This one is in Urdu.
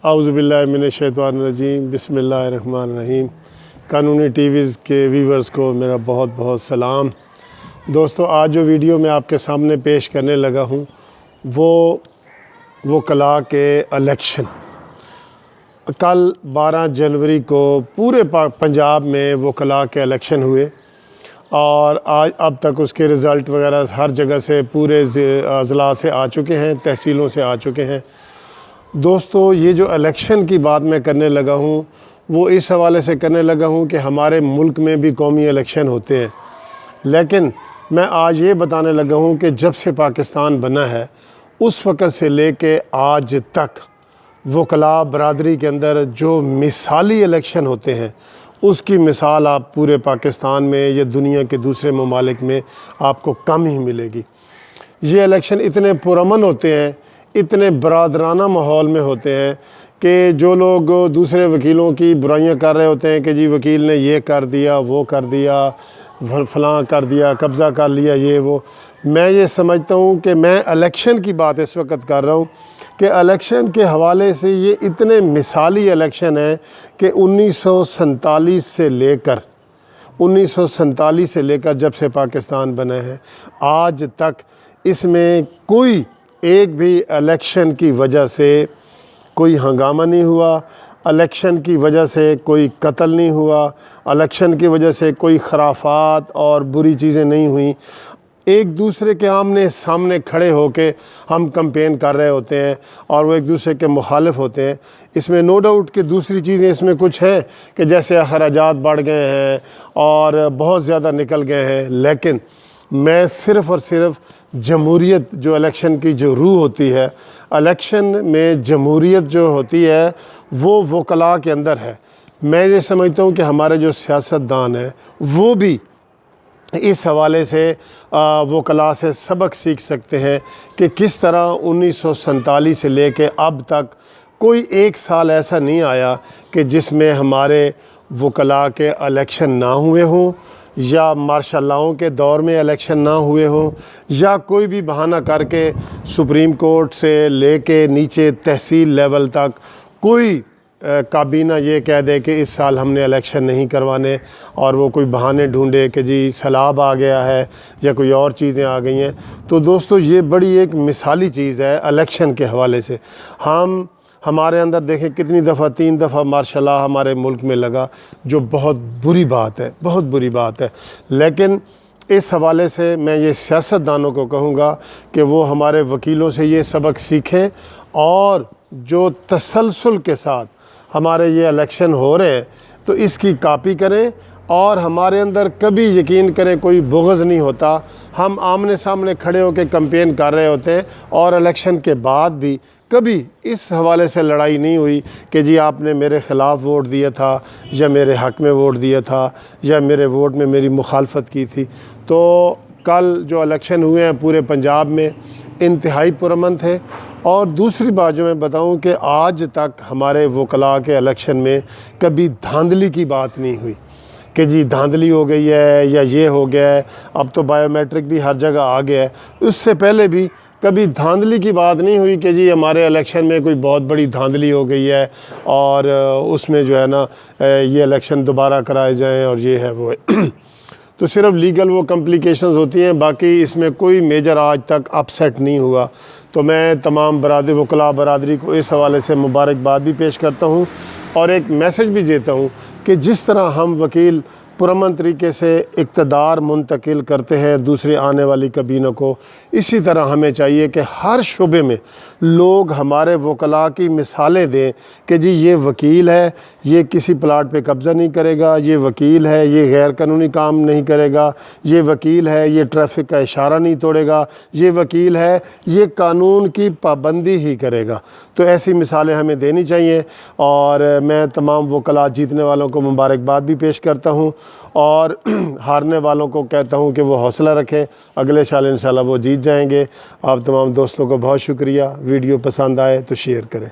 اعوذ باللہ من الشیطان الرجیم، بسم اللہ الرحمن الرحیم۔ قانونی ٹی ویز کے ویورز کو میرا بہت بہت سلام۔ دوستو، آج جو ویڈیو میں آپ کے سامنے پیش کرنے لگا ہوں وہ وکلاء کے الیکشن۔ کل 12 جنوری کو پورے پنجاب میں وکلاء کے الیکشن ہوئے اور آج اب تک اس کے رزلٹ وغیرہ ہر جگہ سے پورے اضلاع سے آ چکے ہیں، تحصیلوں سے آ چکے ہیں۔ دوستو، یہ جو الیکشن کی بات میں کرنے لگا ہوں وہ اس حوالے سے کرنے لگا ہوں کہ ہمارے ملک میں بھی قومی الیکشن ہوتے ہیں، لیکن میں آج یہ بتانے لگا ہوں کہ جب سے پاکستان بنا ہے اس وقت سے لے کے آج تک وکلاء برادری کے اندر جو مثالی الیکشن ہوتے ہیں اس کی مثال آپ پورے پاکستان میں یا دنیا کے دوسرے ممالک میں آپ کو کم ہی ملے گی۔ یہ الیکشن اتنے پرامن ہوتے ہیں، اتنے برادرانہ ماحول میں ہوتے ہیں کہ جو لوگ دوسرے وکیلوں کی برائیاں کر رہے ہوتے ہیں کہ جی وکیل نے یہ کر دیا، وہ کر دیا، فلاں کر دیا، قبضہ کر لیا، یہ وہ، میں یہ سمجھتا ہوں کہ میں الیکشن کی بات اس وقت کر رہا ہوں کہ الیکشن کے حوالے سے یہ اتنے مثالی الیکشن ہیں کہ 1947 سے لے کر جب سے پاکستان بنا ہے آج تک اس میں کوئی ایک بھی الیکشن کی وجہ سے کوئی ہنگامہ نہیں ہوا، الیکشن کی وجہ سے کوئی قتل نہیں ہوا، الیکشن کی وجہ سے کوئی خرافات اور بری چیزیں نہیں ہوئیں۔ ایک دوسرے کے آمنے سامنے کھڑے ہو کے ہم کمپین کر رہے ہوتے ہیں اور وہ ایک دوسرے کے مخالف ہوتے ہیں۔ اس میں نو ڈاؤٹ کہ دوسری چیزیں اس میں کچھ ہیں کہ جیسے اخراجات بڑھ گئے ہیں اور بہت زیادہ نکل گئے ہیں، لیکن میں صرف اور صرف جمہوریت جو الیکشن کی جو روح ہوتی ہے، الیکشن میں جمہوریت جو ہوتی ہے وہ وکلاء کے اندر ہے۔ میں یہ سمجھتا ہوں کہ ہمارے جو سیاستدان ہیں وہ بھی اس حوالے سے وکلاء سے سبق سیکھ سکتے ہیں کہ کس طرح 1947 سے لے کے اب تک کوئی ایک سال ایسا نہیں آیا کہ جس میں ہمارے وکلاء کے الیکشن نہ ہوئے ہوں، یا مارشل لاؤں کے دور میں الیکشن نہ ہوئے ہوں، یا کوئی بھی بہانہ کر کے سپریم کورٹ سے لے کے نیچے تحصیل لیول تک کوئی کابینہ یہ کہہ دے کہ اس سال ہم نے الیکشن نہیں کروانے اور وہ کوئی بہانے ڈھونڈے کہ جی سیلاب آ گیا ہے یا کوئی اور چیزیں آ گئی ہیں۔ تو دوستو، یہ بڑی ایک مثالی چیز ہے الیکشن کے حوالے سے۔ ہمارے اندر دیکھیں کتنی دفعہ 3 دفعہ مارشل لاء ہمارے ملک میں لگا، جو بہت بری بات ہے، بہت بری بات ہے۔ لیکن اس حوالے سے میں یہ سیاستدانوں کو کہوں گا کہ وہ ہمارے وکیلوں سے یہ سبق سیکھیں اور جو تسلسل کے ساتھ ہمارے یہ الیکشن ہو رہے ہیں تو اس کی کاپی کریں، اور ہمارے اندر کبھی یقین کریں کوئی بغض نہیں ہوتا۔ ہم آمنے سامنے کھڑے ہو کے کمپین کر رہے ہوتے ہیں اور الیکشن کے بعد بھی کبھی اس حوالے سے لڑائی نہیں ہوئی کہ جی آپ نے میرے خلاف ووٹ دیا تھا یا میرے حق میں ووٹ دیا تھا یا میرے ووٹ میں میری مخالفت کی تھی۔ تو کل جو الیکشن ہوئے ہیں پورے پنجاب میں انتہائی پرامن تھے۔ اور دوسری بات جو میں بتاؤں کہ آج تک ہمارے وکلاء کے الیکشن میں کبھی دھاندلی کی بات نہیں ہوئی کہ جی دھاندلی ہو گئی ہے یا یہ ہو گیا ہے۔ اب تو بائیو میٹرک بھی ہر جگہ آ گیا ہے، اس سے پہلے بھی کبھی دھاندلی کی بات نہیں ہوئی کہ جی ہمارے الیکشن میں کوئی بہت بڑی دھاندلی ہو گئی ہے اور اس میں جو ہے نا یہ الیکشن دوبارہ کرائے جائیں اور یہ ہے وہ ہے۔ تو صرف لیگل وہ کمپلیکیشنز ہوتی ہیں، باقی اس میں کوئی میجر آج تک اپسیٹ نہیں ہوا۔ تو میں تمام وکلاء برادری کو اس حوالے سے مبارکباد بھی پیش کرتا ہوں اور ایک میسج بھی دیتا ہوں کہ جس طرح ہم وکیل پرامن طریقے سے اقتدار منتقل کرتے ہیں دوسرے آنے والی کابینہ کو، اسی طرح ہمیں چاہیے کہ ہر شعبے میں لوگ ہمارے وکلاء کی مثالیں دیں کہ جی یہ وکیل ہے، یہ کسی پلاٹ پہ قبضہ نہیں کرے گا، یہ وکیل ہے، یہ غیر قانونی کام نہیں کرے گا، یہ وکیل ہے، یہ ٹریفک کا اشارہ نہیں توڑے گا، یہ وکیل ہے، یہ قانون کی پابندی ہی کرے گا۔ تو ایسی مثالیں ہمیں دینی چاہیے اور میں تمام وکلاء جیتنے والوں کو مبارکباد بھی پیش کرتا ہوں اور ہارنے والوں کو کہتا ہوں کہ وہ حوصلہ رکھیں، اگلے سال انشاءاللہ وہ جیت جائیں گے۔ آپ تمام دوستوں کو بہت شکریہ۔ ویڈیو پسند آئے تو شیئر کریں۔